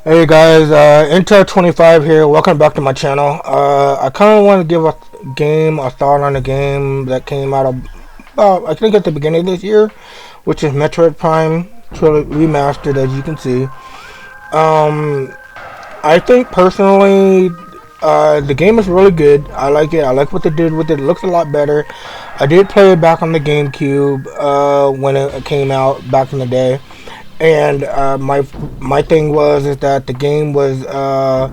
Hey guys, Intel 25 here. Welcome back to my channel. I kind of want to give a thought on a game that came out about, I think at the beginning of this year, which is Metroid Prime Remastered, as you can see. Um, I think personally, the game is really good. I like it. I like what they did with it. It looks a lot better. I did play it back on the GameCube when it came out back in the day, and my thing was is that the game was I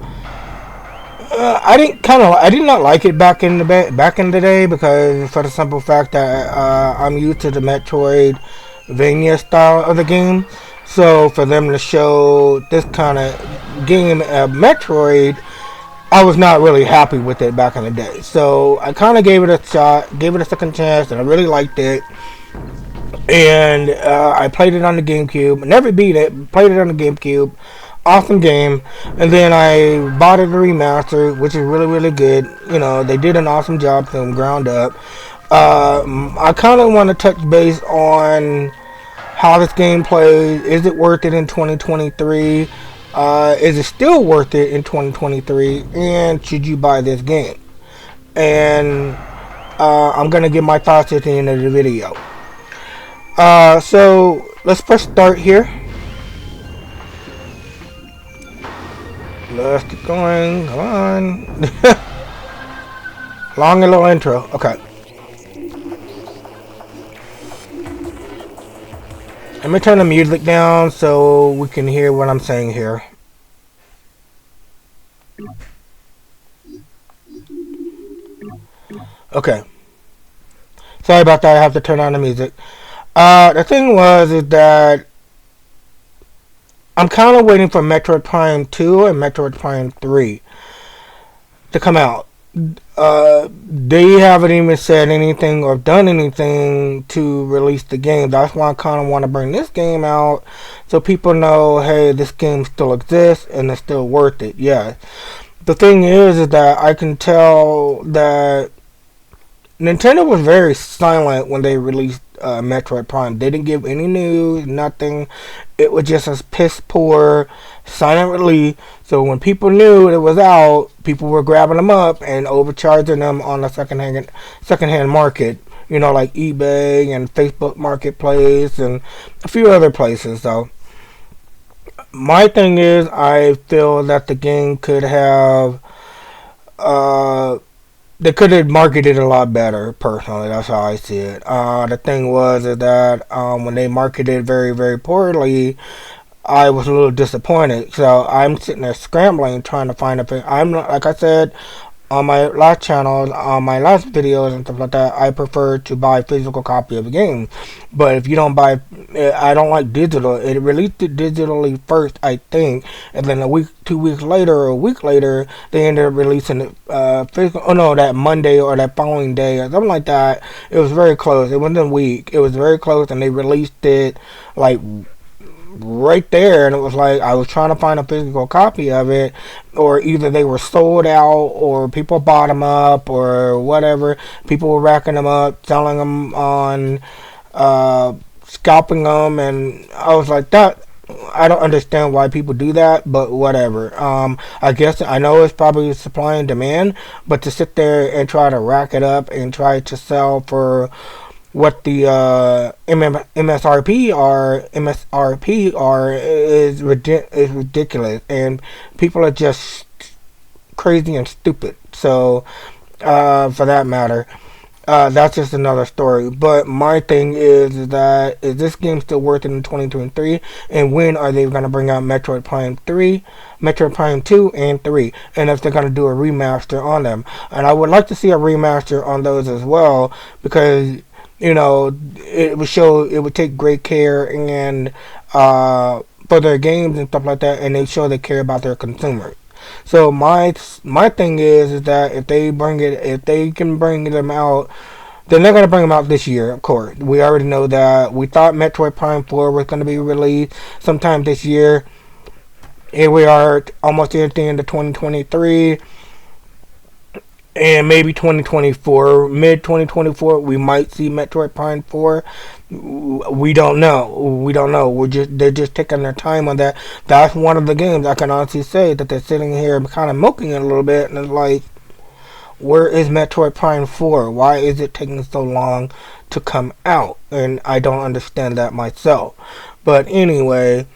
did not like it back in the day because for the simple fact that I'm used to the Metroidvania style of the game. So for them to show this kind of game, Metroid, I was not really happy with it back in the day. So I kind of gave it a shot, gave it a second chance, and I really liked it. And I played it on the GameCube. Never beat it. Played it on the GameCube. Awesome game. And then I bought it a remaster, which is really really good. You know, they did an awesome job from ground up. I kind of want to touch base on how this game plays. Is it worth it in 2023? Is it still worth it in 2023? And should you buy this game? And I'm gonna give my thoughts at the end of the video. So let's first start here. Let's keep going. Come on. Long and little intro. Okay. Let me turn the music down so we can hear what I'm saying here. Okay. Sorry about that. I have to turn on the music. The thing was is that I'm kind of waiting for Metroid Prime 2 and Metroid Prime 3 to come out. They haven't even said anything or done anything to release the game. That's why I kind of want to bring this game out so people know, hey, this game still exists and it's still worth it. Yeah. The thing is that I can tell that Nintendo was very silent when they released Metroid Prime. They didn't give any news, nothing. It was just a piss poor, silent release. So when people knew it was out, people were grabbing them up and overcharging them on the secondhand market. You know, like eBay and Facebook Marketplace and a few other places. So my thing is, I feel that the game could have. They could have marketed it a lot better. Personally, that's how I see it. The thing was is that when they marketed very, very poorly, I was a little disappointed. So I'm sitting there scrambling, trying to find a thing. I'm not, like I said on my last channel, on my last videos and stuff like that, I prefer to buy physical copy of the game. But if you don't buy, I don't like digital. It released it digitally first, I think, and then a week, 2 weeks later, or a week later, they ended up releasing it physical. Oh no, that Monday or that following day or something like that. It was very close. It wasn't a week. It was very close, and they released it like right there, and it was like I was trying to find a physical copy of it, or either they were sold out or people bought them up or whatever. People were racking them up, selling them on, scalping them, and I was like, that I don't understand why people do that, but whatever. I guess I know it's probably supply and demand, but to sit there and try to rack it up and try to sell for what the MSRP are is ridiculous, and people are just crazy and stupid. So for that matter, that's just another story. But my thing is that is this game still worth it in 2023? And when are they going to bring out Metroid Prime 3, Metroid Prime 2, and 3? And if they're going to do a remaster on them. And I would like to see a remaster on those as well, because you know, it would show, it would take great care and for their games and stuff like that, and they show they care about their consumers. So my thing is that if they can bring them out, they're not gonna bring them out this year. Of course, we already know that. We thought Metroid Prime 4 was gonna be released sometime this year. Here we are, almost at the end of 2023. And maybe 2024, mid 2024, we might see Metroid Prime 4. We don't know. We don't know. They're just taking their time on that. That's one of the games I can honestly say that they're sitting here kind of milking it a little bit, and it's like, where is Metroid Prime 4? Why is it taking so long to come out? And I don't understand that myself. But anyway,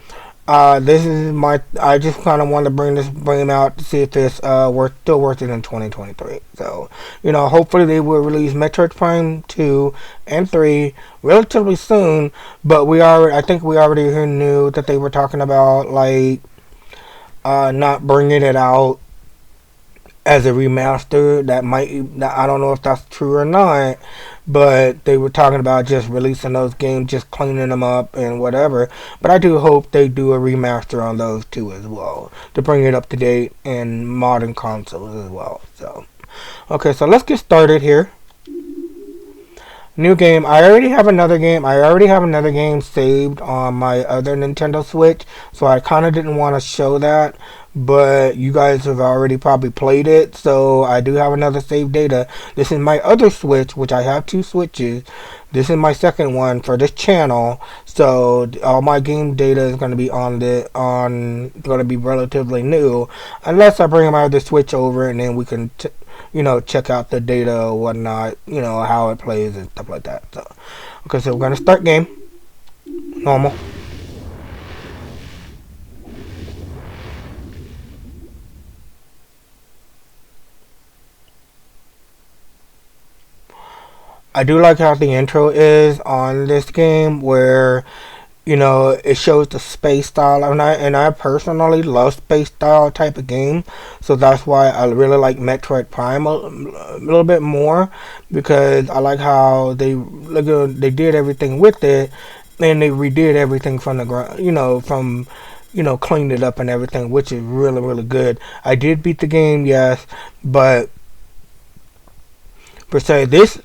this is my. I just kind of wanted to bring them out to see if it's still worth it in 2023. So, hopefully they will release Metroid Prime 2 and 3 relatively soon. But I think we already knew that they were talking about like not bringing it out as a remaster. I don't know if that's true or not, but they were talking about just releasing those games, just cleaning them up and whatever. But I do hope they do a remaster on those too as well to bring it up to date in modern consoles as well. So okay, so let's get started here. New game. I already have another game. I already have another game saved on my other Nintendo Switch, so I kind of didn't want to show that. But you guys have already probably played it, so I do have another saved data. This is my other Switch, which I have two Switches. This is my second one for this channel, so all my game data is going to be going to be relatively new, unless I bring my other Switch over and then we can check out the data or whatnot, how it plays and stuff like that. So, okay, so we're gonna start game. Normal. I do like how the intro is on this game, where it shows the space style, and I personally love space style type of game, so that's why I really like Metroid Prime a little bit more, because I like how they did everything with it, and they redid everything from the ground, cleaned it up and everything, which is really really good. I did beat the game, yes, but per se this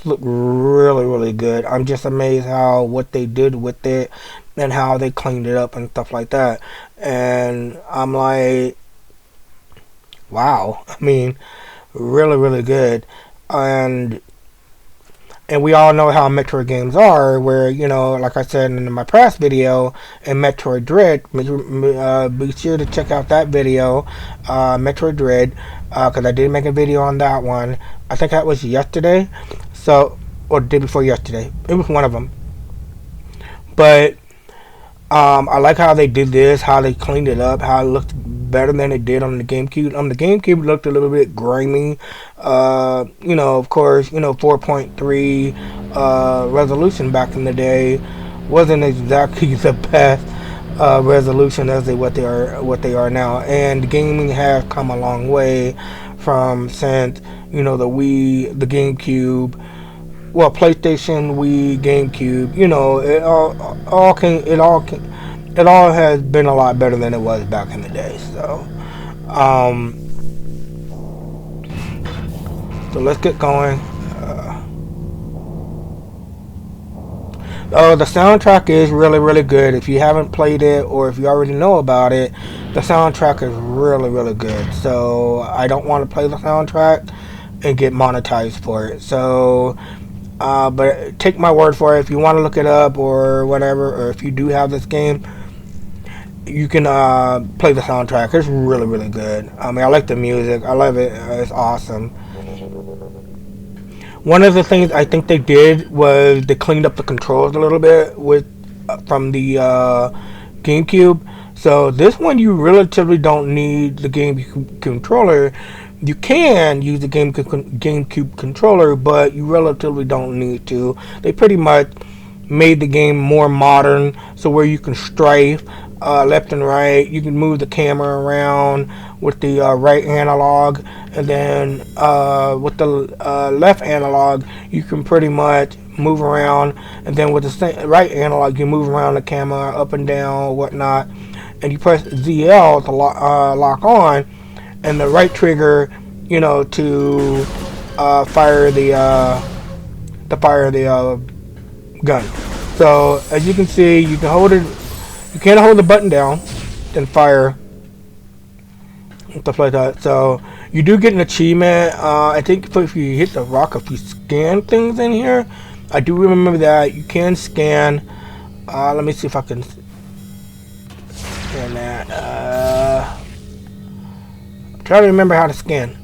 looked really, really good. I'm just amazed how what they did with it and how they cleaned it up and stuff like that. And I'm like, wow. Really, really good. And we all know how Metroid games are, where, like I said in my past video, in Metroid Dread, be sure to check out that video, Metroid Dread, because I did make a video on that one. I think that was yesterday, or the day before yesterday. It was one of them. But I like how they did this, how they cleaned it up, how it looked better than it did on the GameCube. On the GameCube, it looked a little bit grimy. Of course, 4.3 resolution back in the day wasn't exactly the best resolution as what they are now. And gaming has come a long way from since the Wii, the GameCube, well, PlayStation, Wii, GameCube, it all has been a lot better than it was back in the day. Um, so let's get going. The soundtrack is really, really good. If you haven't played it or if you already know about it, the soundtrack is really, really good. So I don't want to play the soundtrack and get monetized for it. So but take my word for it. If you want to look it up or whatever, or if you do have this game, you can play the soundtrack. It's really, really good. I like the music. I love it. It's awesome. One of the things I think they did was they cleaned up the controls a little bit from the GameCube. So this one you relatively don't need the GameCube controller. You can use the GameCube controller, but you relatively don't need to. They pretty much made the game more modern, so where you can strafe left and right. You can move the camera around with the right analog, and then with the left analog, you can pretty much move around, and then with the right analog, you move around the camera up and down, whatnot, and you press ZL to lock on, and the right trigger, to fire the gun. So as you can see, you can hold it. You can't hold the button down, then fire, and stuff like that. So you do get an achievement. I think if you hit the rock, if you scan things in here, I do remember that you can scan. Let me see if I can scan that. Try to remember how to scan.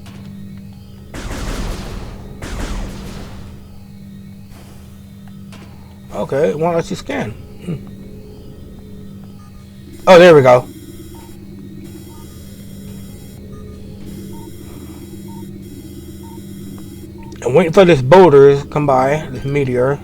Okay, it won't let you scan. Oh, there we go. I'm waiting for this boulder to come by, this meteor.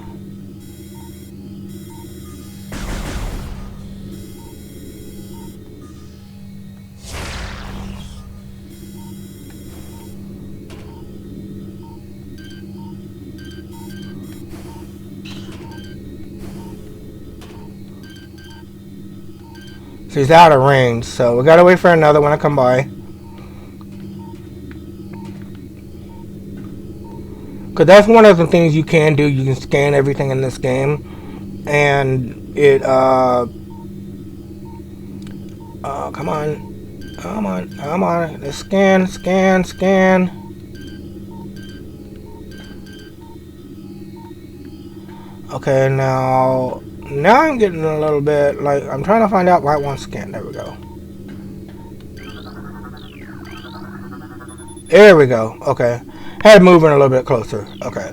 She's out of range, so we gotta wait for another one to come by. Because that's one of the things you can do. You can scan everything in this game. And it, come on. Come on. Come on. Let's scan, scan, scan. Okay, now I'm getting a little bit, like, I'm trying to find out why it won't scan. There we go. There we go. Okay. Had it moving a little bit closer. Okay.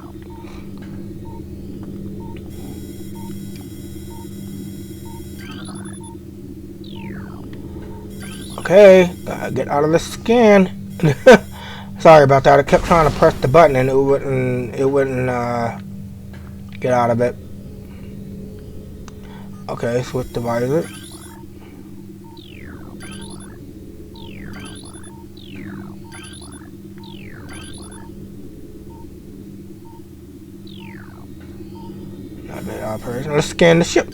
Okay. Gotta get out of the scan. Sorry about that. I kept trying to press the button and it wouldn't get out of it. Okay, switch the visor. Not bad operation. Let's scan the ship.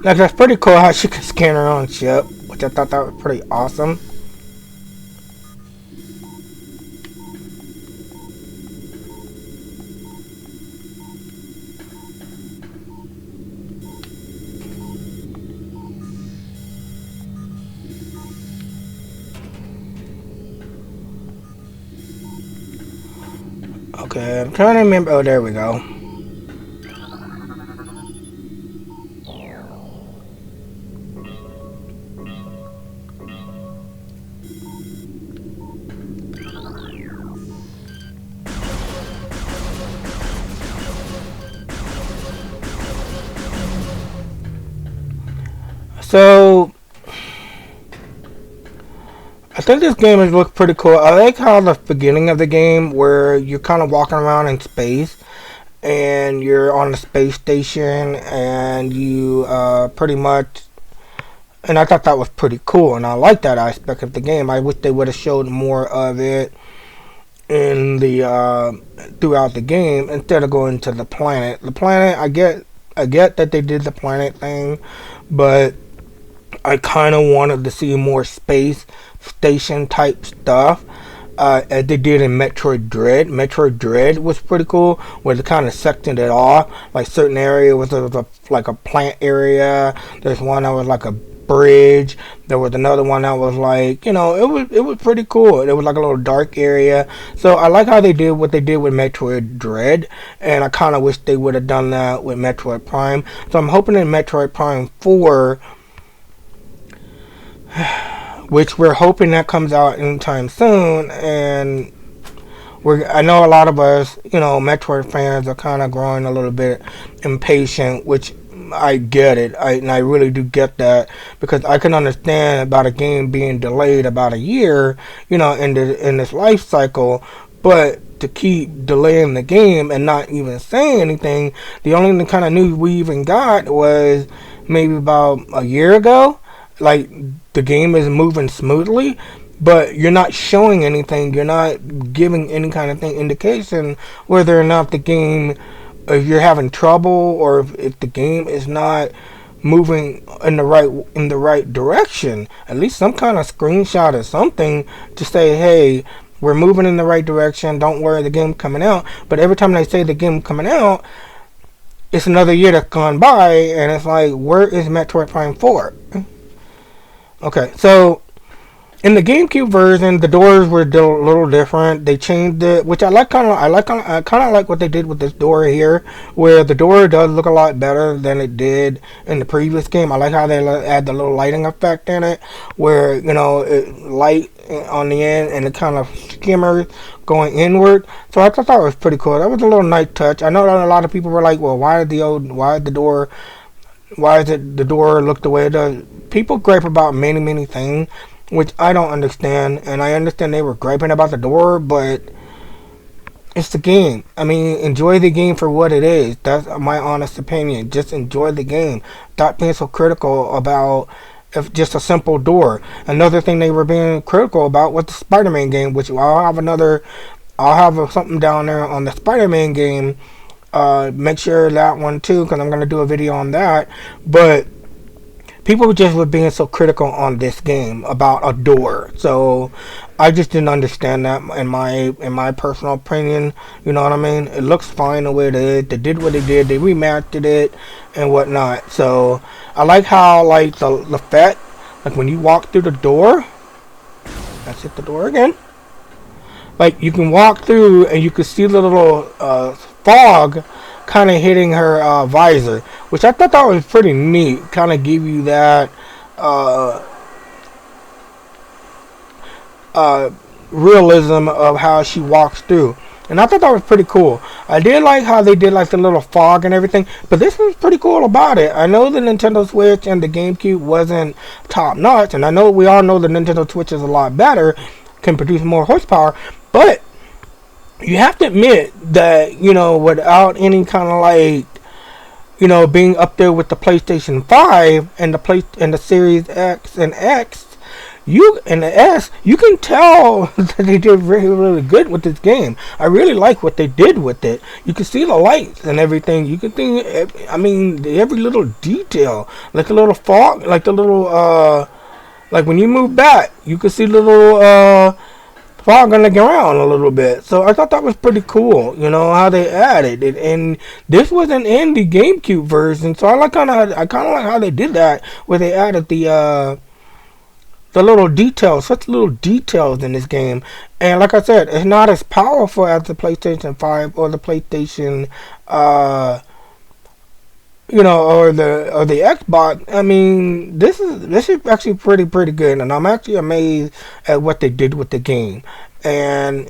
Like, that's pretty cool how she can scan her own ship, which I thought that was pretty awesome. Okay, I'm trying to remember. Oh, there we go. So, I think this game has looked pretty cool. I like how the beginning of the game, where you're kind of walking around in space, and you're on the space station, and you pretty much. And I thought that was pretty cool, and I like that aspect of the game. I wish they would have showed more of it in the throughout the game instead of going to the planet. The planet, I get that they did the planet thing, but I kind of wanted to see more space station type stuff. As they did in Metroid Dread. Metroid Dread was pretty cool, where they kind of sectioned it off. Like certain area was like a plant area. There's one that was like a bridge. There was another one that was like, it was pretty cool. It was like a little dark area. So I like how they did what they did with Metroid Dread, and I kind of wish they would have done that with Metroid Prime. So I'm hoping in Metroid Prime 4, which we're hoping that comes out anytime soon, and I know a lot of us, Metroid fans are kind of growing a little bit impatient, which I get it, and I really do get that, because I can understand about a game being delayed about a year, in this life cycle, but to keep delaying the game and not even saying anything, the only kind of news we even got was maybe about a year ago. Like, the game is moving smoothly, but you're not showing anything. You're not giving any kind of indication whether or not the game, if you're having trouble, or if the game is not moving in the right direction. At least some kind of screenshot or something to say, hey, we're moving in the right direction. Don't worry, the game's coming out. But every time they say the game's coming out, it's another year that's gone by, and it's like, where is Metroid Prime 4? Okay, so in the GameCube version, the doors were a little different. They changed it, which I like. I kind of like what they did with this door here, where the door does look a lot better than it did in the previous game. I like how they add the little lighting effect in it, where light on the end and it kind of skimmers going inward. So I thought that was pretty cool. That was a little nice touch. I know that a lot of people were like, "Well, why is the door look the way it does?" People gripe about many things, which I don't understand, and I understand they were griping about the door, but it's the game. I mean, enjoy the game for what it is. That's my honest opinion. Just enjoy the game. Stop being so critical about if just a simple door. Another thing they were being critical about was the Spider-Man game, which I'll have something down there on the Spider-Man game. Make sure that one too, because I'm going to do a video on that. But people just were being so critical on this game about a door. So I just didn't understand that in my personal opinion. You know what I mean? It looks fine the way it is. They did what they did. They remastered it and whatnot. So I like how like the fact like when you walk through the door. Let's hit the door again. Like you can walk through and you can see the little fog kind of hitting her visor, which I thought that was pretty neat. Kind of give you that realism of how she walks through, and I thought that was pretty cool. I did like how they did like the little fog and everything, but this was pretty cool about it. I know the Nintendo Switch and the GameCube wasn't top notch, and I know we all know the Nintendo Switch is a lot better, can produce more horsepower, but you have to admit that, without any kind of like, being up there with the PlayStation 5 and the Series X and X, and the S, you can tell that they did really good with this game. I really like what they did with it. You can see the lights and everything. You can think, every little detail, like a little fog, like the little, like when you move back, you can see the little, fog on the ground a little bit. So I thought that was pretty cool, how they added it. And this wasn't in the GameCube version, so I kind of like how they did that, where they added the little details, such little details in this game. And like I said, it's not as powerful as the PlayStation 5 or the PlayStation or the Xbox. I mean, this is actually pretty good, and I'm actually amazed at what they did with the game. And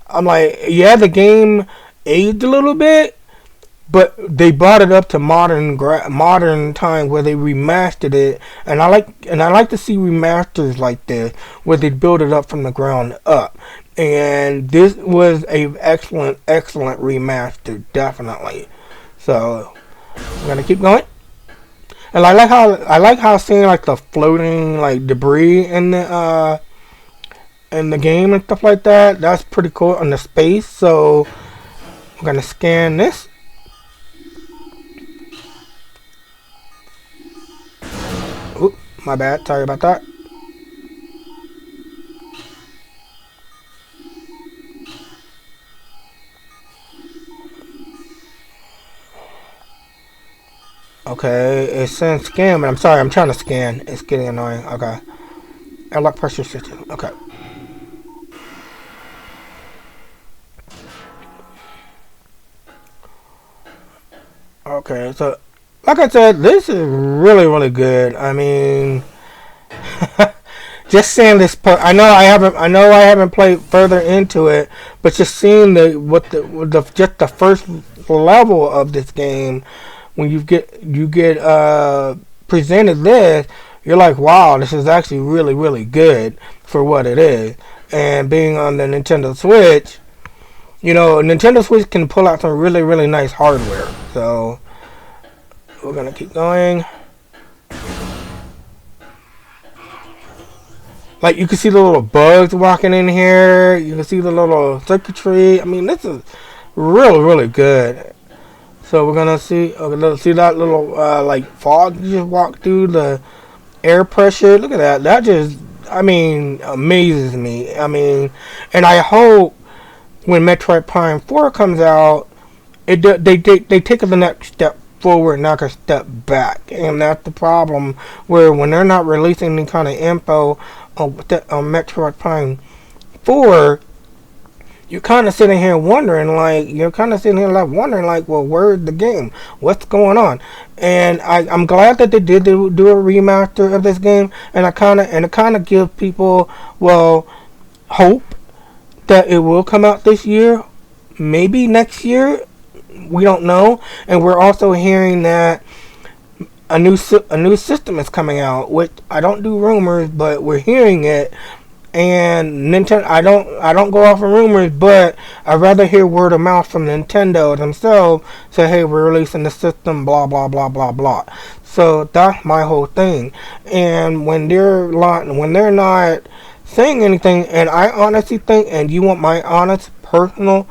I'm like, yeah, the game aged a little bit, but they brought it up to modern time where they remastered it, and I like to see remasters like this where they build it up from the ground up. And this was a excellent remaster, definitely. So I'm gonna keep going, and I like how seeing like the floating like debris in the game and stuff like that. That's pretty cool on the space. So I'm gonna scan this. Oop, my bad. Sorry about that. Okay, it says scan, but I'm sorry, I'm trying to scan. It's getting annoying. Okay. Airlock pressure system. Okay. Okay, so like I said, this is really good. I mean, just seeing this part, I know I haven't played further into it, but just seeing just the first level of this game, when you get presented this, you're like, wow, this is actually really good for what it is. And being on the Nintendo Switch, Nintendo Switch can pull out some really nice hardware. So we're gonna keep going. Like, you can see the little bugs walking in here. You can see the little circuitry. I mean, this is really good. So we're gonna see that little like fog you just walk through, the air pressure. Look at that. That just, amazes me. And I hope when Metroid Prime 4 comes out, they take the next step forward, not a step back, and that's the problem. Where when they're not releasing any kind of info on Metroid Prime 4, you're kind of sitting here wondering, like, well, where's the game? What's going on? And I'm glad that they did do a remaster of this game, and it kind of gives people, well, hope that it will come out this year, maybe next year. We don't know, and we're also hearing that a new system is coming out, which I don't do rumors, but we're hearing it. And Nintendo, I don't go off of rumors, but I'd rather hear word of mouth from Nintendo themselves. Say, hey, we're releasing the system, blah blah blah blah blah. So that's my whole thing. And when they're not saying anything, and I honestly think, and you want my honest personal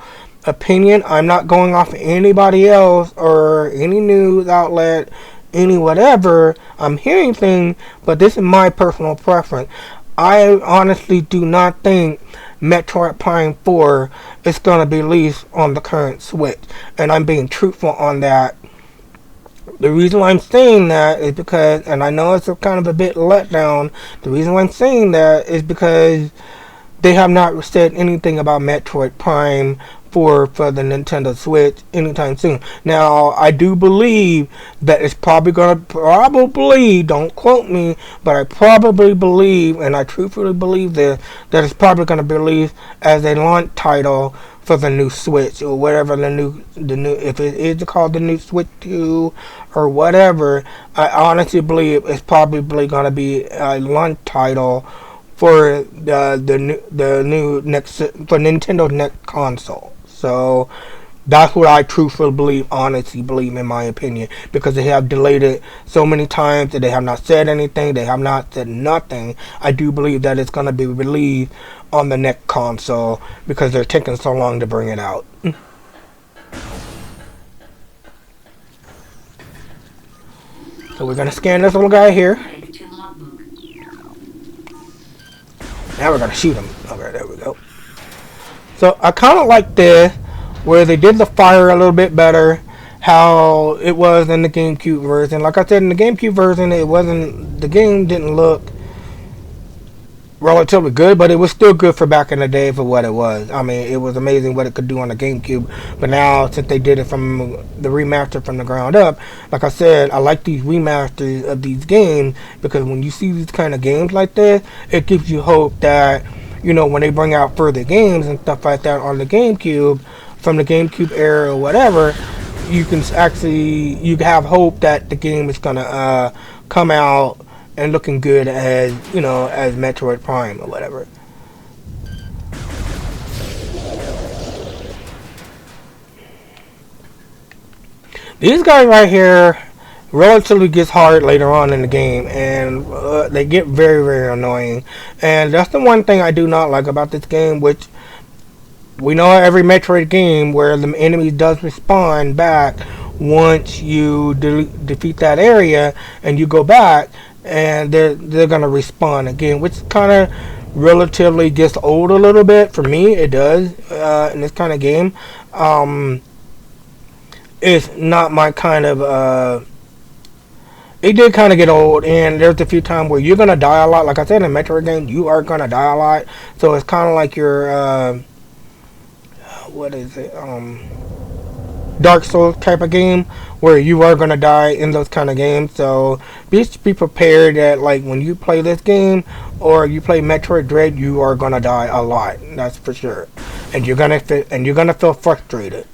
opinion, I'm not going off of anybody else or any news outlet, any whatever. I'm hearing things, but this is my personal preference. I honestly do not think Metroid Prime 4 is going to be released on the current Switch. And I'm being truthful on that. The reason why I'm saying that is because, and I know it's a kind of a bit letdown, the reason why I'm saying that is because they have not said anything about Metroid Prime for the Nintendo Switch anytime soon. Now, I do believe that it's probably don't quote me, but I probably believe, and I truthfully believe this, that it's probably going to be released as a launch title for the new Switch, or whatever the new, if it is called the new Switch 2 or whatever. I honestly believe it's probably going to be a launch title for the new next, for Nintendo's next console. So that's what I truthfully honestly believe, in my opinion, because they have delayed it so many times that they have not said anything, they have not said nothing. I do believe that it's going to be released on the next console because they're taking so long to bring it out. So we're going to scan this little guy here. Now we're going to shoot him. Okay, there we go. So I kind of like this, where they did the fire a little bit better, how it was in the GameCube version. Like I said, in the GameCube version, the game didn't look relatively good, but it was still good for back in the day for what it was. I mean, it was amazing what it could do on the GameCube. But now, since they did it from the remaster from the ground up, like I said, I like these remasters of these games, because when you see these kind of games like this, it gives you hope that, you know, when they bring out further games and stuff like that on the GameCube, from the GameCube era or whatever, you have hope that the game is gonna come out and looking good as, you know, as Metroid Prime or whatever. These guys right here relatively gets hard later on in the game, and they get very, very annoying. And that's the one thing I do not like about this game, which we know every Metroid game where the enemy does respawn back once you defeat that area, and you go back, and they're gonna respawn again, which kind of relatively gets old a little bit. For me, it does in this kind of game. It's not my kind of. It did kind of get old, and there's a few times where you're gonna die a lot. Like I said, in Metroid games, you are gonna die a lot. So it's kind of like your what is it? Dark Souls type of game where you are gonna die in those kind of games. So be prepared that, like, when you play this game or you play Metroid Dread, you are gonna die a lot. That's for sure, and you're gonna feel frustrated.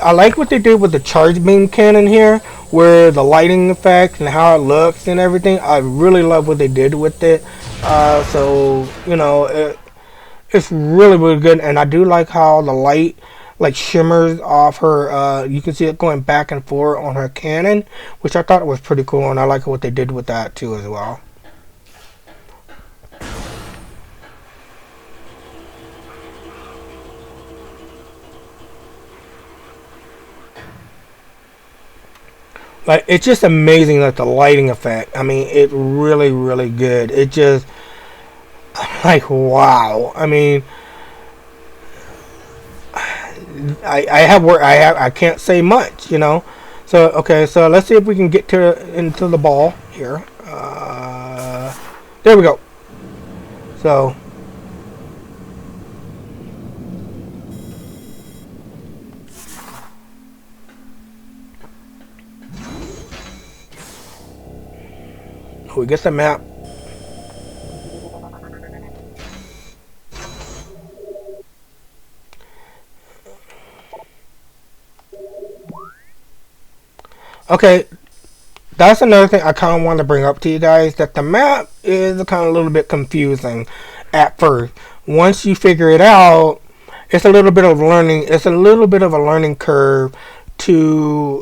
I like what they did with the charge beam cannon here, where the lighting effect and how it looks and everything. I really love what they did with it. So, you know, it's really, really good. And I do like how the light, like, shimmers off her. You can see it going back and forth on her cannon, which I thought was pretty cool. And I like what they did with that too as well. Like, it's just amazing, like, the lighting effect. I mean, it really, really good. It just, Like, wow. I mean, I have work. I can't say much, you know. So okay, so let's see if we can get to into the ball here. There we go. So we get the map. Okay, that's another thing I kind of want to bring up to you guys, that the map is kind of a little bit confusing at first. Once you figure it out, it's a little bit of learning. It's a little bit of a learning curve to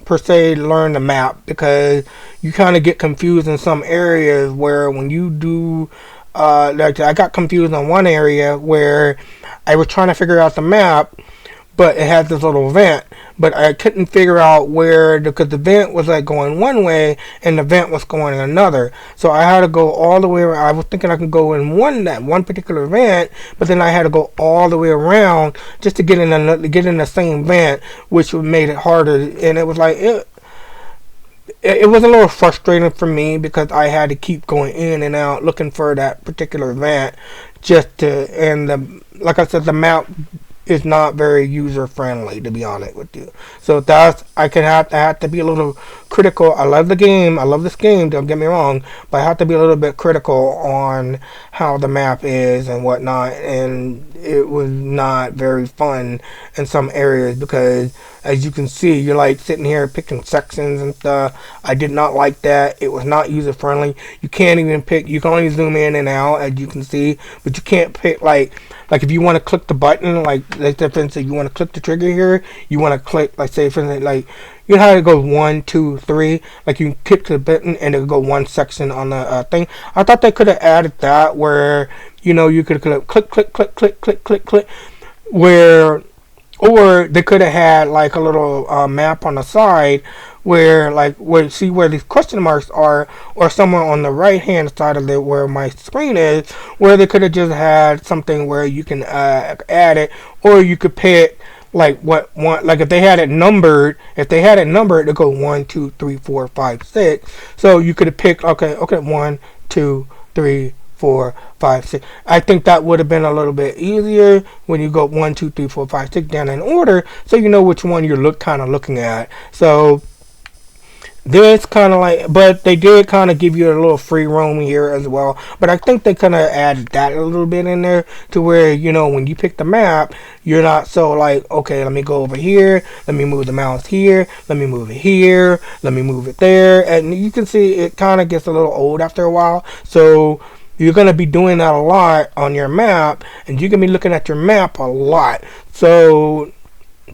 per se learn the map, because you kind of get confused in some areas where when you do like I got confused on one area where I was trying to figure out the map, but it had this little vent, but I couldn't figure out where, because the vent was like going one way and the vent was going another. So I had to go all the way around. I was thinking I could go in that one particular vent, but then I had to go all the way around just to get in the same vent, which made it harder. And it was like it was a little frustrating for me because I had to keep going in and out looking for that particular vent just to, and like I said, the map is not very user friendly, to be honest with you. So that's, I have to be a little critical. I love the game. I love this game. Don't get me wrong, but I have to be a little bit critical on how the map is and whatnot. And it was not very fun in some areas because, as you can see, you're like sitting here picking sections and stuff. I did not like that. It was not user friendly. You can't even pick. You can only zoom in and out, as you can see, but you can't pick like if you want to click the button, like let's say for instance you want to click the trigger here, you want to click, like say for instance, like you know how it goes 1, 2, 3, like you can click the button and it'll go one section on the thing. I thought they could have added that where you could click click where, or they could have had like a little map on the side where see where these question marks are, or somewhere on the right hand side of it where my screen is, where they could have just had something where you can add it, or you could pick like what one, like if they had it numbered, it'd go 1, 2, 3, 4, 5, 6. So you could have picked okay 1, 2, 3, 4, 5, 6. I think that would have been a little bit easier when you go 1, 2, 3, 4, 5, 6 down in order, so you know which one you're kind of looking at. So this kind of like, but they did kind of give you a little free roam here as well. But I think they kind of added that a little bit in there to where, when you pick the map, you're not so like, okay, let me go over here, let me move the mouse here, let me move it here, let me move it there. And you can see it kind of gets a little old after a while. So you're going to be doing that a lot on your map, and you're going to be looking at your map a lot. So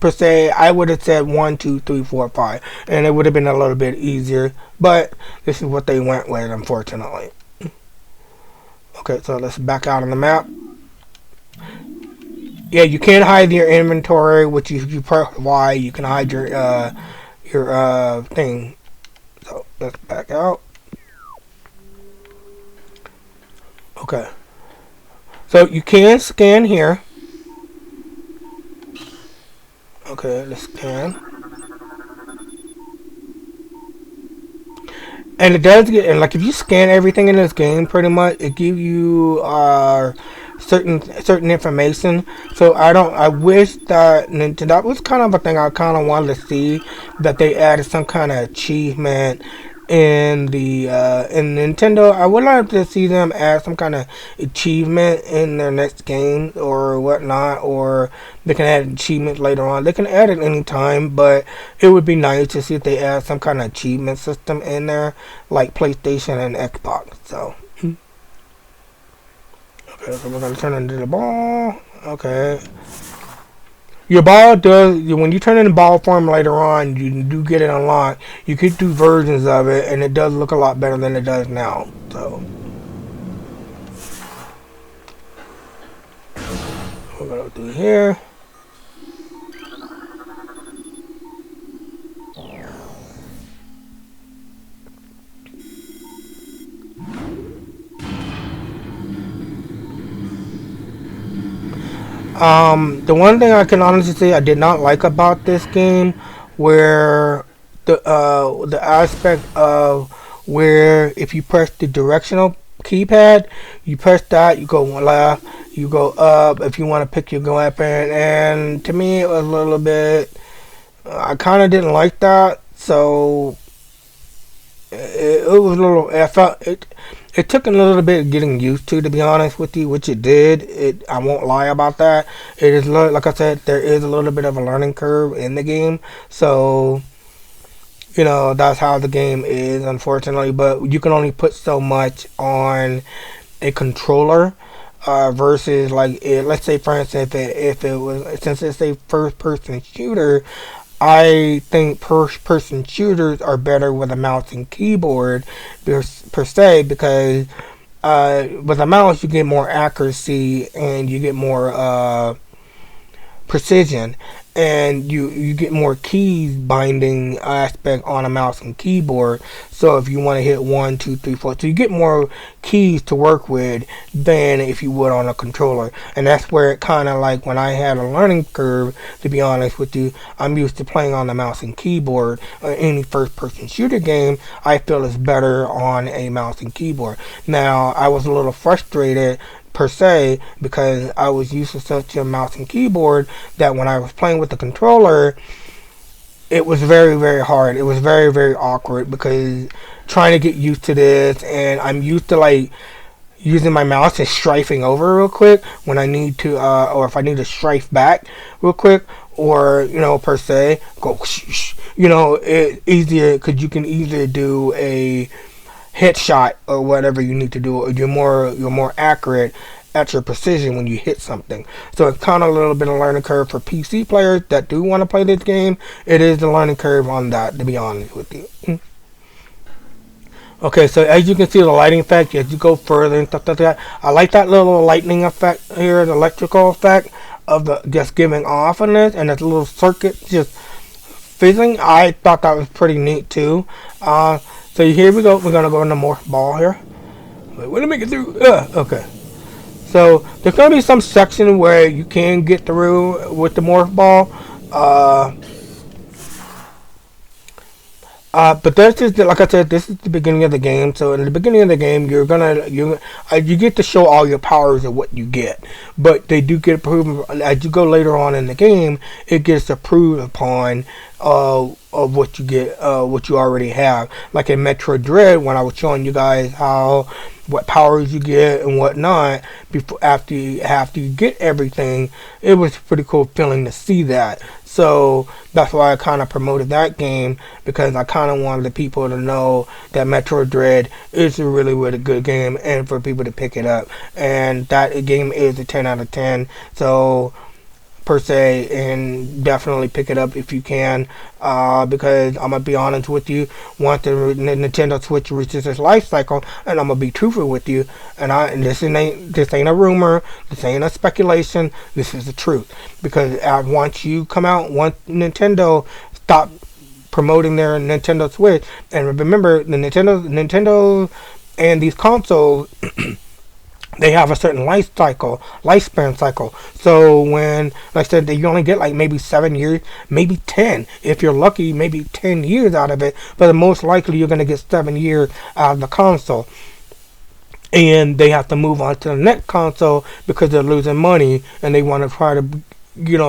per se, I would have said 1, 2, 3, 4, 5, and it would have been a little bit easier. But this is what they went with, unfortunately. Okay, so let's back out on the map. Yeah, you can hide your inventory, which you press Y, you can hide your thing. So let's back out. Okay. So you can scan here. Okay, let's scan. And it does get, and like if you scan everything in this game, pretty much it gives you certain information. So I wish that Nintendo, that was kind of a thing I kind of wanted to see, that they added some kind of achievement in the in Nintendo. I would like to see them add some kind of achievement in their next game or whatnot, or they can add achievements later on. They can add it anytime, but it would be nice to see if they add some kind of achievement system in there, like PlayStation and Xbox. So okay, so we're gonna turn into the ball. Okay. Your ball does, when you turn in the ball form later on, you do get it unlocked. You could do versions of it, and it does look a lot better than it does now. So we're gonna do here. The one thing I can honestly say I did not like about this game, where the aspect of where if you press the directional keypad, you press that, you go left, you go up if you want to pick your weapon, and to me it was a little bit. I kind of didn't like that, so it was a little. I felt it. It took a little bit of getting used to be honest with you, which it did. I won't lie about that. It is like I said, there is a little bit of a learning curve in the game, so that's how the game is, unfortunately. But you can only put so much on a controller. Versus like let's say for instance if it was since it's a first person shooter, I think first person shooters are better with a mouse and keyboard per se because with a mouse you get more accuracy and you get more precision, and you get more keys binding aspect on a mouse and keyboard. So if you want to hit 1 2 3 4, so you get more keys to work with than if you would on a controller. And that's where it kind of like when I had a learning curve, to be honest with you. I'm used to playing on the mouse and keyboard. Any first person shooter game I feel is better on a mouse and keyboard. Now I was a little frustrated per se because I was used to such a mouse and keyboard that when I was playing with the controller, it was very very hard. It was very very awkward because trying to get used to this, and I'm used to like using my mouse and strafing over real quick when I need to, or if I need to strafe back real quick, or per se go, it easier because you can either do a headshot or whatever you need to do. You're more accurate at your precision when you hit something. So it's kind of a little bit of learning curve for PC players that do want to play this game. It is the learning curve on that, to be honest with you. Okay, so as you can see, the lighting effect as you go further and stuff like that. I like that little lightning effect here, the electrical effect of the just giving off on this, and that little circuit just fizzing. I thought that was pretty neat too. So here we go. We're gonna go into morph ball here. Wait, let me get through. Okay. So there's gonna be some section where you can get through with the morph ball. But this is like I said, this is the beginning of the game. So in the beginning of the game, you get to show all your powers of what you get. But they do get approved as you go later on in the game. It gets approved upon of what you get, what you already have. Like in Metroid Dread, when I was showing you guys what powers you get and whatnot after you get everything, it was a pretty cool feeling to see that. So that's why I kind of promoted that game, because I kind of wanted the people to know that Metroid Dread is a really, really good game and for people to pick it up. And that game is a 10 out of 10. So per se, and definitely pick it up if you can, because I'm gonna be honest with you, once the Nintendo Switch reaches its life cycle, and I'm gonna be truthful with you, and this ain't a rumor, this ain't a speculation, this is the truth, because once you come out, once Nintendo stop promoting their Nintendo Switch, and remember the Nintendo and these consoles they have a certain lifespan cycle. So when, like I said, you only get like maybe 7 years, maybe 10. If you're lucky, maybe 10 years out of it. But most likely you're going to get 7 years out of the console. And they have to move on to the next console because they're losing money and they want to try to,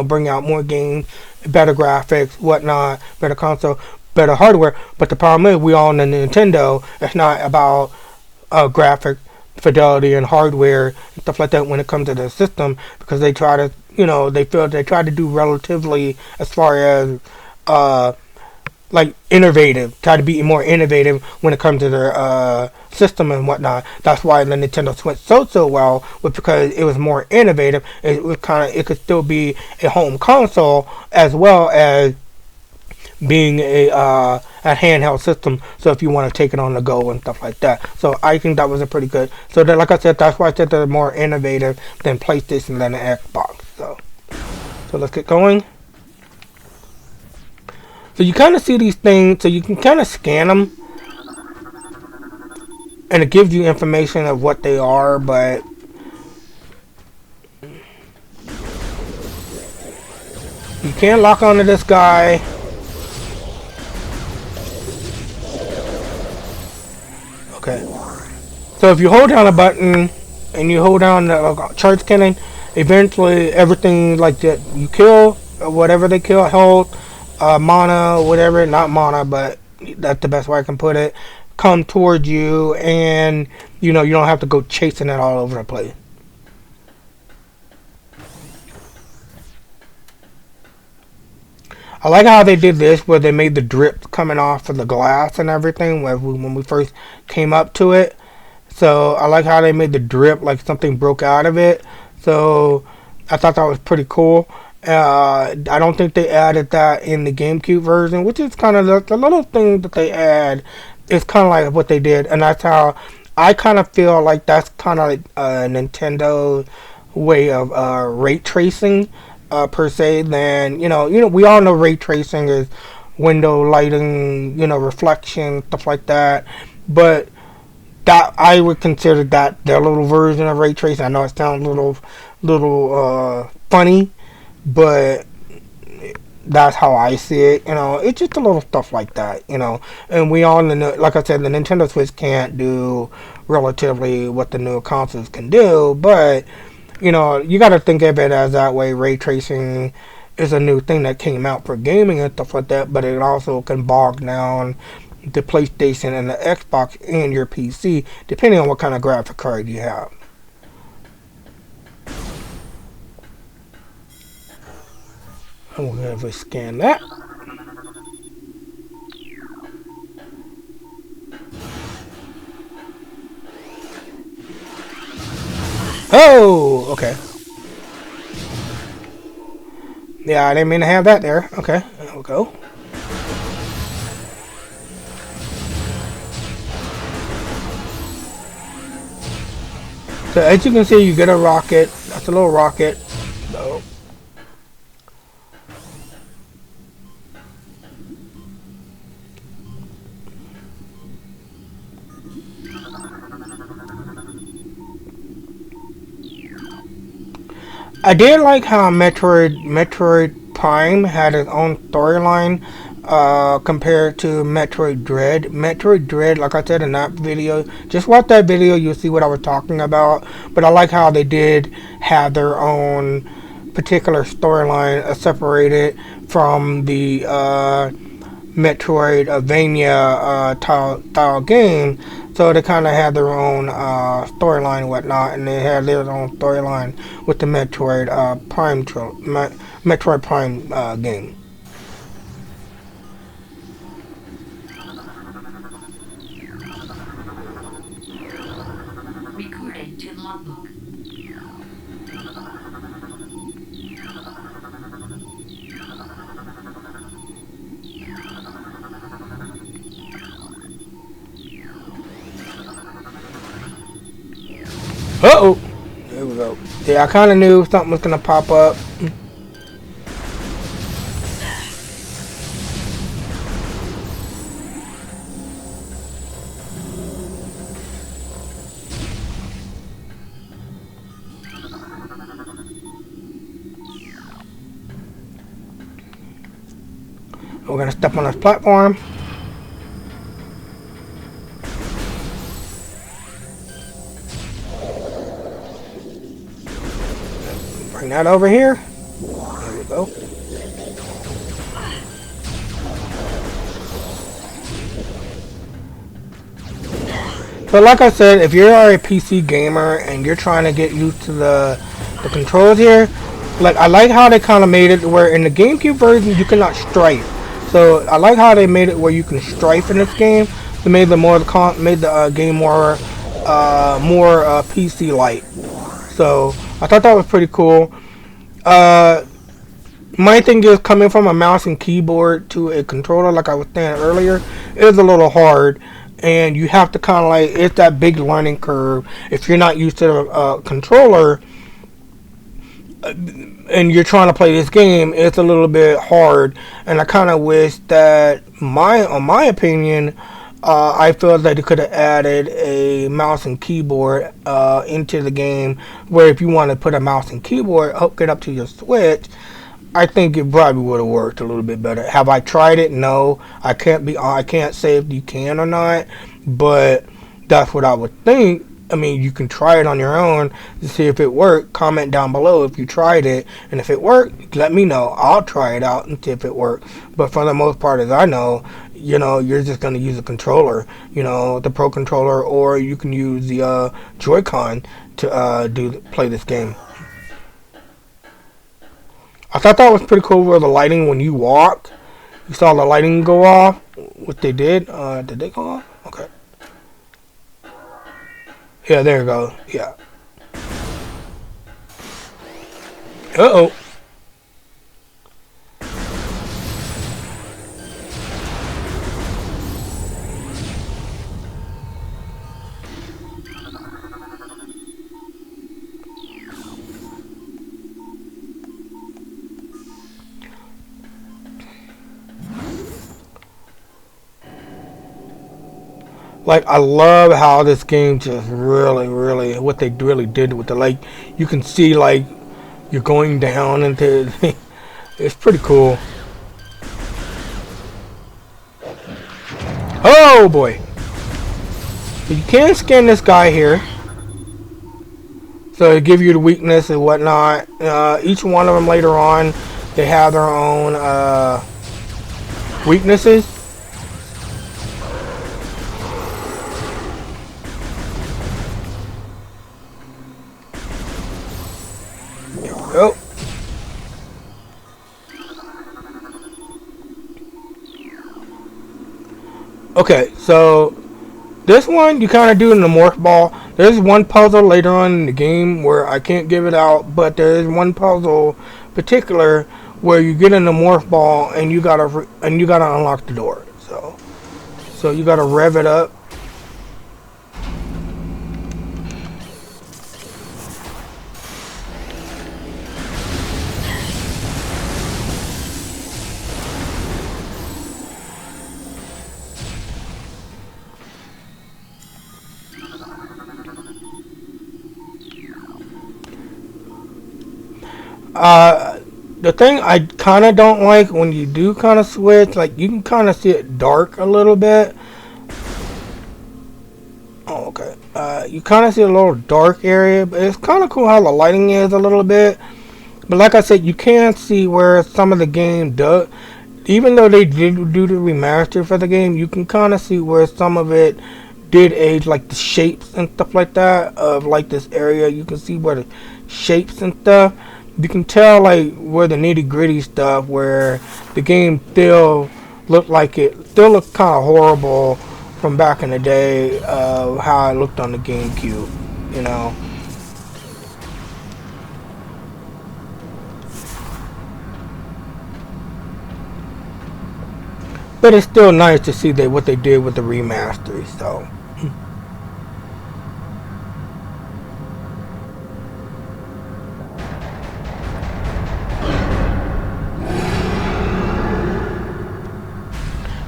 bring out more games, better graphics, whatnot, better console, better hardware. But the problem is we all know Nintendo, it's not about graphics, fidelity and hardware and stuff like that when it comes to the system, because they try to they try to do relatively as far as like innovative, try to be more innovative when it comes to their system and whatnot. That's why the Nintendo Switch sold so well, was because it was more innovative. It could still be a home console as well as being a handheld system, so if you want to take it on the go and stuff like that. So I think that was a pretty good. So that, like I said, that's why I said they're more innovative than PlayStation than the Xbox. So let's get going. So you kind of see these things, so you can kind of scan them, and it gives you information of what they are, but You can't lock onto this guy. Okay. So if you hold down a button and you hold down the charge cannon, eventually everything like that you kill, whatever they kill, health, mana, whatever, not mana, but that's the best way I can put it, come towards you, and you know you don't have to go chasing it all over the place. I like how they did this, where they made the drips coming off of the glass and everything when we first came up to it. So I like how they made the drip like something broke out of it. So I thought that was pretty cool. I don't think they added that in the GameCube version, which is kind of the little thing that they add. Is kind of like what they did, and that's how I kind of feel like that's kind of like Nintendo way of ray tracing per se. Then we all know ray tracing is window lighting, reflection, stuff like that. But that I would consider that their little version of ray tracing. I know it sounds a little funny, but that's how I see it. It's just a little stuff like that. And we all know, like I said, the Nintendo Switch can't do relatively what the new consoles can do, but you got to think of it as that way. Ray tracing is a new thing that came out for gaming and stuff like that, but it also can bog down the PlayStation and the Xbox and your PC, depending on what kind of graphic card you have. I'm going to have to scan that. Oh, okay. Yeah, I didn't mean to have that there. Okay, there we go. So as you can see, you get a rocket. That's a little rocket. So I did like how Metroid Prime had its own storyline compared to Metroid Dread. Metroid Dread, like I said in that video, just watch that video, you'll see what I was talking about. But I like how they did have their own particular storyline separated from the Metroidvania style game. So they kind of had their own storyline and whatnot, and they had their own storyline with the Metroid Prime game. Recording to logbook. Uh-oh! There we go. Yeah, I kind of knew something was going to pop up. We're going to step on this platform. Bring that over here. There we go. So like I said, if you're a PC gamer and you're trying to get used to the controls here, like I like how they kind of made it where in the GameCube version you cannot strafe. So I like how they made it where you can strafe in this game. They made the game more PC like. So I thought that was pretty cool. My thing is coming from a mouse and keyboard to a controller, like I was saying earlier, is a little hard. And you have to kind of like, it's that big learning curve. If you're not used to a controller and you're trying to play this game, it's a little bit hard. And I kind of wish that, on my opinion, I feel that they could have added a mouse and keyboard into the game, where if you want to put a mouse and keyboard, hook it up to your Switch, I think it probably would have worked a little bit better. Have I tried it? No, I can't say if you can or not, but that's what I would think. I mean, you can try it on your own to see if it worked. Comment down below if you tried it, and if it worked, let me know. I'll try it out and see if it worked. But for the most part, as I know, you're just gonna use a controller, the Pro controller, or you can use the Joy-Con to play this game. I thought that was pretty cool where the lighting, when you walk, you saw the lighting go off. What they did, did they go off? Okay. Yeah, there you go. Yeah. Uh-oh. Like, I love how this game just really, what they really did with the, like, you can see, like, you're going down into, it's pretty cool. Oh, boy. You can scan this guy here. So, it give you the weakness and whatnot. Each one of them later on, they have their own, weaknesses. Oh. Okay, so this one you kind of do in the morph ball. There's one puzzle later on in the game where I can't give it out, but there is one puzzle particular where you get in the morph ball and you gotta unlock the door. So you gotta rev it up. The thing I kind of don't like when you do kind of switch, like you can kind of see it dark a little bit. Oh, okay. You kind of see a little dark area, but it's kind of cool how the lighting is a little bit. But like I said, you can see where some of the game does. Even though they did do the remaster for the game, you can kind of see where some of it did age, like the shapes and stuff like that of like this area. You can see where the shapes and stuff. You can tell like where the nitty gritty stuff, where the game still looked kind of horrible from back in the day of how it looked on the GameCube, you know. But it's still nice to see what they did with the remasters, so.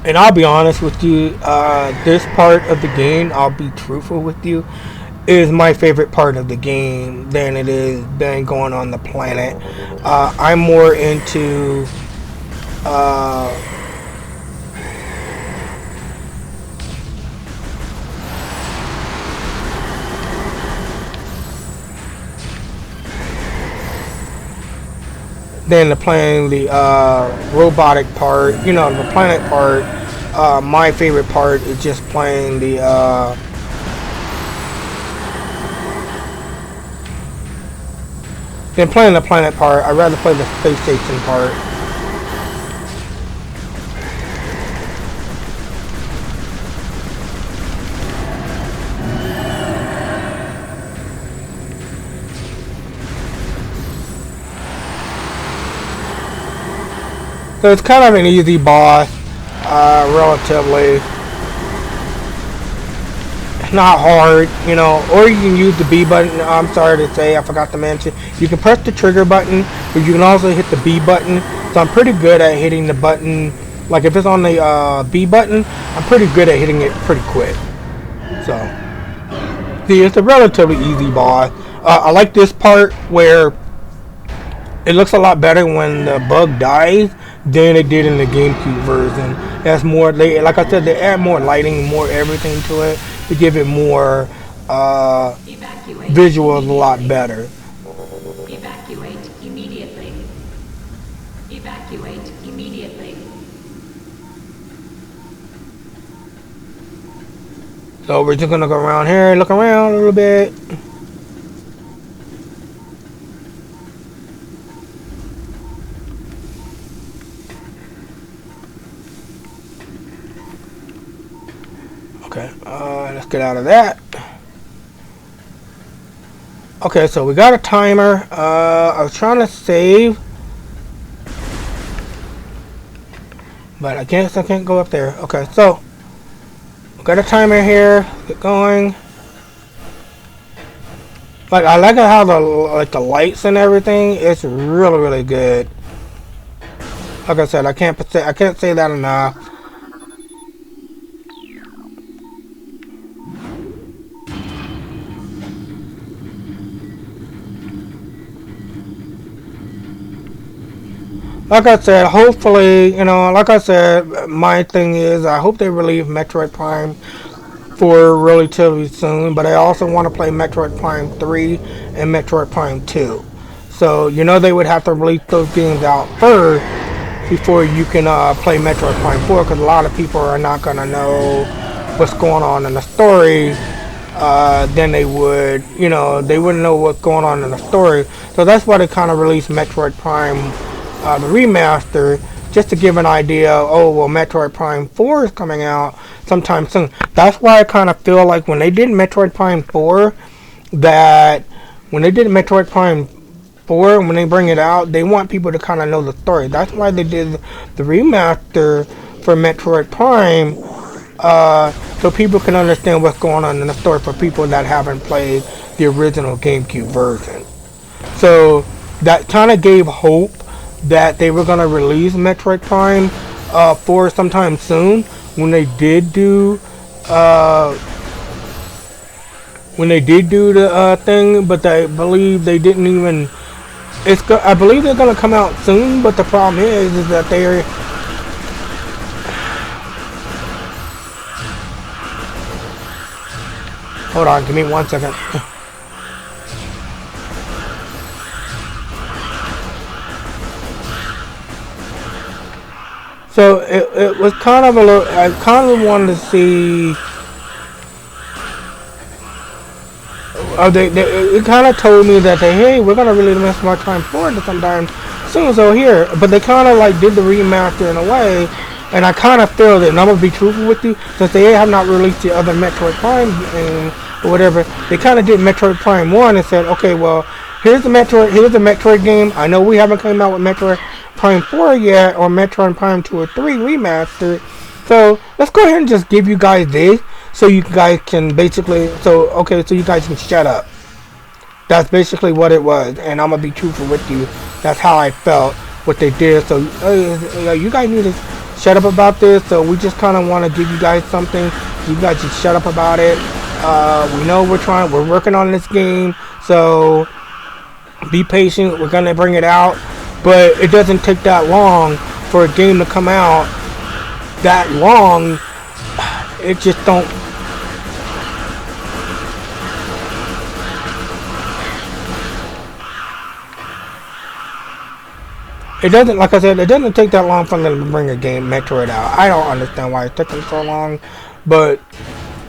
And I'll be honest with you, this part of the game, I'll be truthful with you, is my favorite part of the game than going on the planet. I'm more into than playing the robotic part. You know, the planet part. My favorite part is just playing the than playing the planet part. I'd rather play the space station part. So it's kind of an easy boss, relatively. It's not hard, you know, or you can use the B button. I'm sorry to say, I forgot to mention. You can press the trigger button, but you can also hit the B button. So I'm pretty good at hitting the button. Like if it's on the B button, I'm pretty good at hitting it pretty quick. So, see, it's a relatively easy boss. I like this part where It looks a lot better when the bug dies than it did in the GameCube version. That's more. They, like I said, they add more lighting, more everything to it to give it more visuals a lot better. Evacuate immediately. Evacuate immediately. So we're just gonna go around here and look around a little bit. Okay, let's get out of that. Okay, so we got a timer. I was trying to save, but I can't go up there. Okay, so we got a timer here. Get going. Like I like how the lights and everything. It's really good. Like I said, I can't say that enough. Like I said, hopefully, like I said, my thing is I hope they release Metroid Prime 4 relatively soon, but I also want to play Metroid Prime 3 and Metroid Prime 2. So, they would have to release those games out first before you can play Metroid Prime 4, because a lot of people are not going to know what's going on in the story. Then they would, they wouldn't know what's going on in the story. So that's why they kind of released Metroid Prime, the remaster, just to give an idea. Oh, well, Metroid Prime 4 is coming out sometime soon. That's why I kind of feel like when they did Metroid Prime 4, that when they did Metroid Prime 4, when they bring it out, they want people to kind of know the story. That's why they did the remaster for Metroid Prime, so people can understand what's going on in the story for people that haven't played the original GameCube version. So that kind of gave hope that they were going to release Metroid Prime 4 sometime soon. When they did do the thing, but I believe they didn't even. I believe they're gonna come out soon, but the problem is that they're. Hold on, give me 1 second. So it was kind of a little. I kind of wanted to see. It kind of told me that hey, we're gonna really miss my time forward sometime soon. So here, but they kind of like did the remaster in a way, and I kind of feel that. And I'm gonna be truthful with you, since they have not released the other Metroid Prime or whatever. They kind of did Metroid Prime 1 and said, okay, well, here's the Metroid game. I know we haven't come out with Metroid Prime 4 yet, or Metroid Prime 2 or 3 remastered. So let's go ahead and just give you guys this, so you guys can basically, so you guys can shut up. That's basically what it was, and I'm gonna be truthful with you. That's how I felt what they did. So you guys need to shut up about this. So we just kind of want to give you guys something. You guys just shut up about it. We know we're working on this game, so be patient. We're gonna bring it out, but it doesn't take that long for a game to come out. That long, it just don't. It doesn't, like I said, it doesn't take that long for them to bring a game Metroid out. I don't understand why it took them so long, but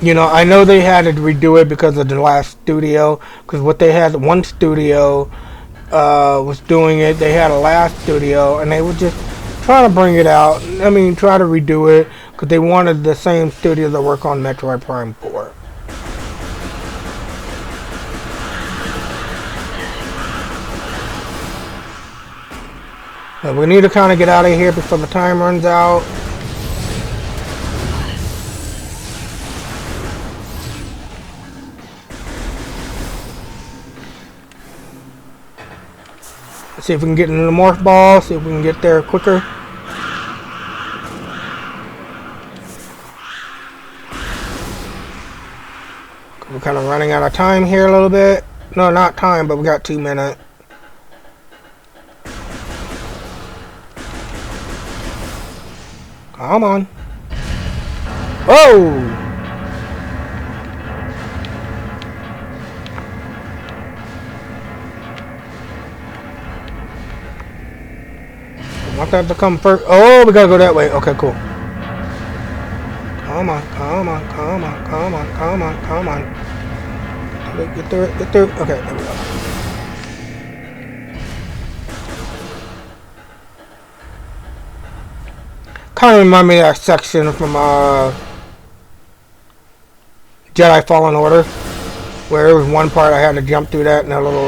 I know they had to redo it because of the last studio. Because what they had, one studio was doing it. They had a last studio, and they were just trying to bring it out. I mean, try to redo it because they wanted the same studio to work on Metroid Prime 4. But we need to kind of get out of here before the time runs out. Let's see if we can get into the morph ball, see if we can get there quicker. We're kind of running out of time here a little bit. No, not time, but we got 2 minutes. Come on. Oh! I want that to come first. Oh, we gotta go that way. Okay, cool. Come on, come on, come on, come on, come on, come on. Get through it, get through. Okay, there we go. Kind of remind me of that section from Jedi Fallen Order, where there was one part I had to jump through that and a little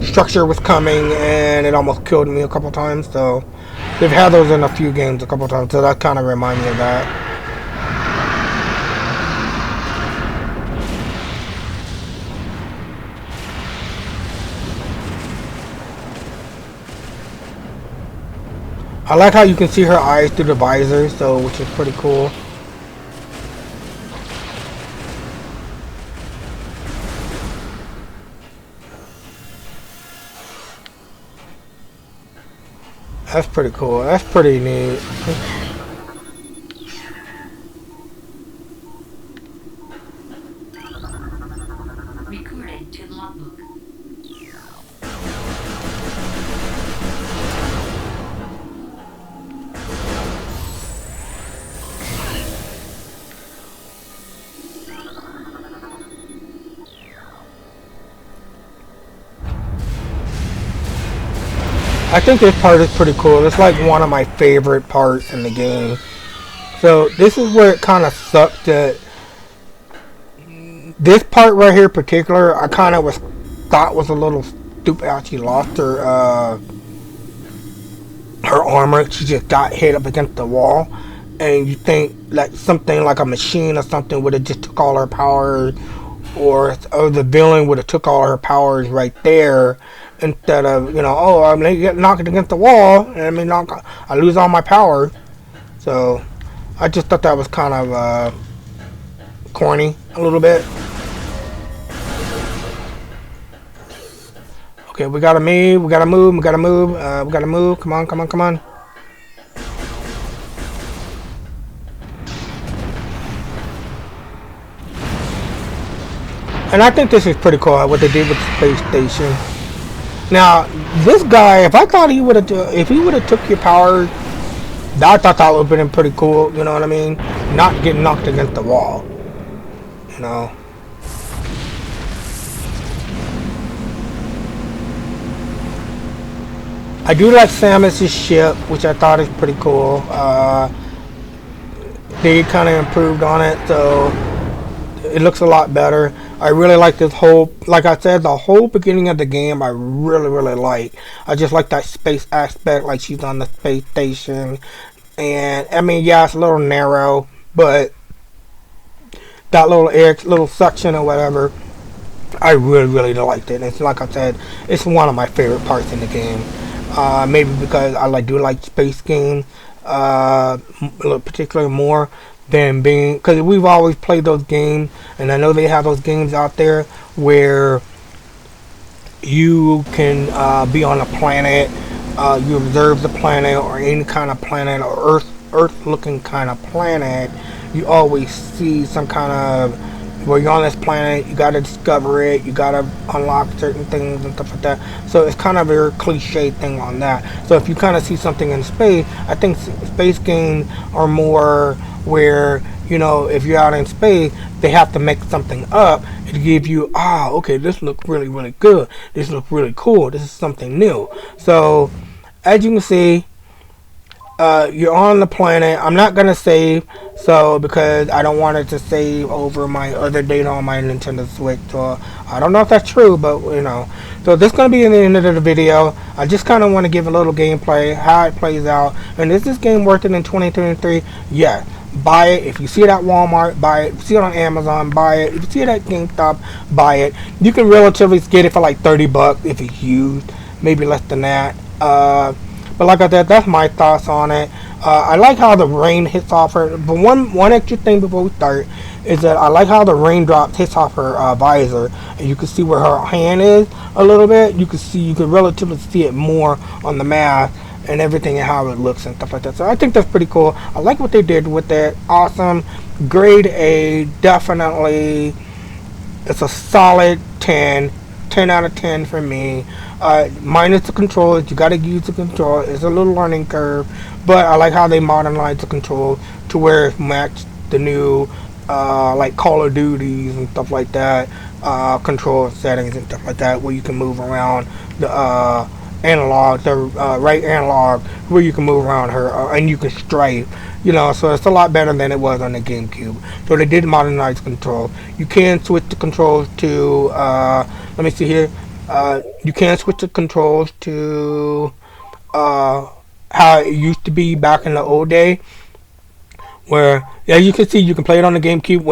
structure was coming and it almost killed me a couple times. So they've had those in a few games a couple times, so that kind of reminds me of that. I like how you can see her eyes through the visor, so which is pretty cool. That's pretty cool. That's pretty neat. Recorded to logbook. I think this part is pretty cool. It's like one of my favorite parts in the game. So this is where it kind of sucked that this part right here in particular, I kind of thought was a little stupid how she lost her armor. She just got hit up against the wall, and you think like something like a machine or something would have just took all her powers, or the villain would have took all her powers right there, instead of, you know, oh, I'm gonna get knocked against the wall and I lose all my power. So I just thought that was kind of corny a little bit. Okay, we gotta move, we gotta move, we gotta move, we gotta move. Come on, come on, come on. And I think this is pretty cool what they did with the space station. Now, this guy, if I thought he would have, if he would have took your power, I thought that would have been pretty cool. You know what I mean? Not getting knocked against the wall. You know. I do like Samus's ship, which I thought is pretty cool. They kind of improved on it, so it looks a lot better. I really like this whole, like I said, the whole beginning of the game I really like. I just like that space aspect, like she's on the space station. And I mean, yeah, it's a little narrow, but that little section or whatever, I really liked it. And it's like I said, it's one of my favorite parts in the game. Maybe because I do like space games, particularly more than being, because we've always played those games, and I know they have those games out there where you can be on a planet, you observe the planet or any kind of planet or Earth looking kind of planet. You always see some kind of, where you're on this planet, you gotta discover it, you gotta unlock certain things and stuff like that. So it's kind of a very cliche thing on that. So if you kind of see something in space, I think space games are more where, you know, if you're out in space, they have to make something up to give you, okay, this looks really good, this looks really cool, this is something new. So as you can see, you're on the planet. I'm not gonna save, so because I don't want it to save over my other data on my Nintendo Switch. So I don't know if that's true, but you know. So this is gonna be in the end of the video. I just kind of want to give a little gameplay, how it plays out, and is this game worth it in 2023? Yeah. Buy it. If you see it at Walmart, buy it. If you see it on Amazon, buy it. If you see it at GameStop, buy it. You can relatively get it for like $30 if it's used, maybe less than that. But like I said, that's my thoughts on it. I like how the rain hits off her. But one extra thing before we start is that I like how the raindrops hits off her visor, and you can see where her hand is a little bit. You can relatively see it more on the mask and everything and how it looks and stuff like that. So I think that's pretty cool. I like what they did with it. Awesome, grade A, definitely. It's a solid 10. 10 out of 10 for me. Minus the controls, you gotta use the control. It's a little learning curve, but I like how they modernized the control to where it matched the new, like Call of Duties and stuff like that, control settings and stuff like that, where you can move around the analog, the right analog, where you can move around her and you can strafe. So it's a lot better than it was on the GameCube. So they did modernize control. You can switch the controls to. Let me see here. You can switch the controls to how it used to be back in the old day, where as you can see, you can play it on the GameCube,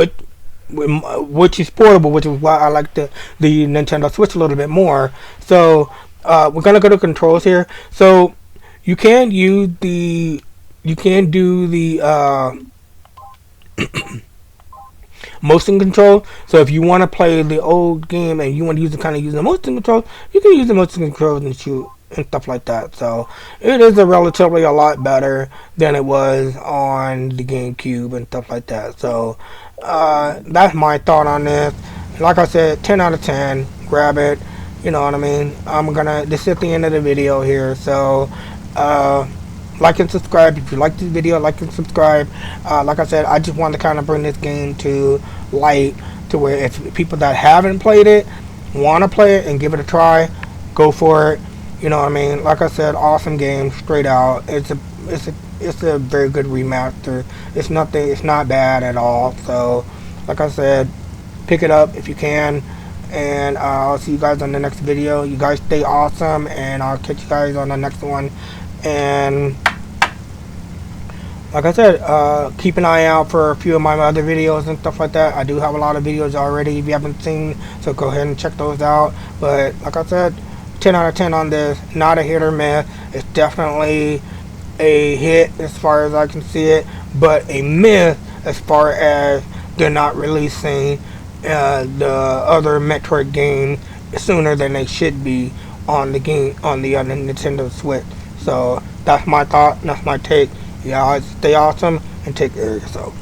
which is portable, which is why I like the Nintendo Switch a little bit more. So we're gonna go to controls here. So you can use the you can do the motion control. So if you want to play the old game and you want to use the motion control, you can use the motion controls and shoot and stuff like that. So it is relatively a lot better than it was on the GameCube and stuff like that. So that's my thought on this. Like I said, 10 out of 10. Grab it. You know what I mean? This is the end of the video here. So like and subscribe if you like this video. Like and subscribe. Like I said, I just want to kind of bring this game to light, to where if people that haven't played it want to play it and give it a try, go for it. You know what I mean? Like I said, awesome game, straight out. It's a very good remaster. It's not bad at all. So like I said, pick it up if you can, and I'll see you guys on the next video. You guys stay awesome, and I'll catch you guys on the next one. And like I said, keep an eye out for a few of my other videos and stuff like that. I do have a lot of videos already if you haven't seen, so go ahead and check those out. But like I said, 10 out of 10 on this. Not a hit or miss. It's definitely a hit as far as I can see it, but a miss as far as they're not releasing the other Metroid games sooner than they should be on the Nintendo Switch. So that's my thought. That's my take. Y'all stay awesome and take care of yourself.